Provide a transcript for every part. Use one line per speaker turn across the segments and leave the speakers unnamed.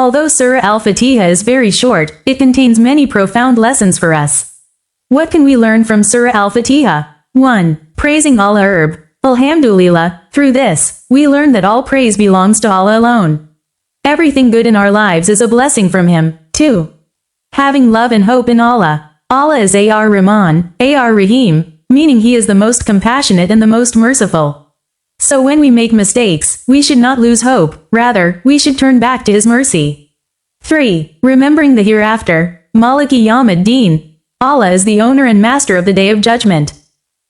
Although Surah Al-Fatihah is very short, it contains many profound lessons for us. What can we learn from Surah Al-Fatihah? 1. Praising Allah. Alhamdulillah. Through this, we learn that all praise belongs to Allah alone. Everything good in our lives is a blessing from Him. 2. Having love and hope in Allah. Allah is Ar-Rahman, Ar-Rahim, meaning He is the most compassionate and the most merciful. So when we make mistakes, we should not lose hope, rather, we should turn back to His mercy. 3. Remembering the hereafter. Maliki Yawm-ud-Din. Allah is the owner and master of the Day of Judgment.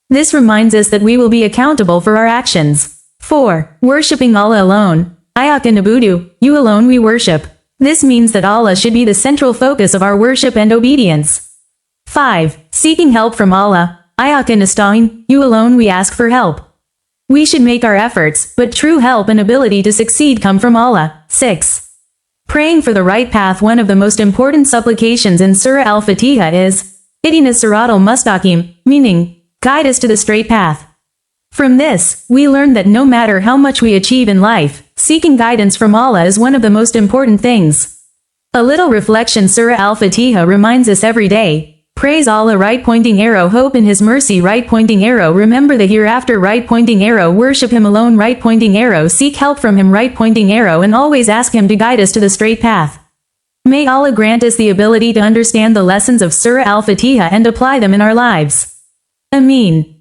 This reminds us that we will be accountable for our actions. 4. Worshipping Allah alone. Iyyaka na'budu, you alone we worship. This means that Allah should be the central focus of our worship and obedience. 5. Seeking help from Allah. Iyyaka nasta'in, you alone we ask for help. We should make our efforts, but true help and ability to succeed come from Allah. 6. Praying for the right path. One of the most important supplications in Surah Al-Fatihah is, Ihdinas-Siratal-Mustaqeem, meaning, guide us to the straight path. From this, we learn that no matter how much we achieve in life, seeking guidance from Allah is one of the most important things. A little reflection. Surah Al-Fatihah reminds us every day, praise Allah, right pointing arrow, hope in His mercy, right pointing arrow, remember the hereafter, right pointing arrow, worship Him alone, right pointing arrow, seek help from Him, right pointing arrow, and always ask Him to guide us to the straight path. May Allah grant us the ability to understand the lessons of Surah Al-Fatihah and apply them in our lives. Ameen.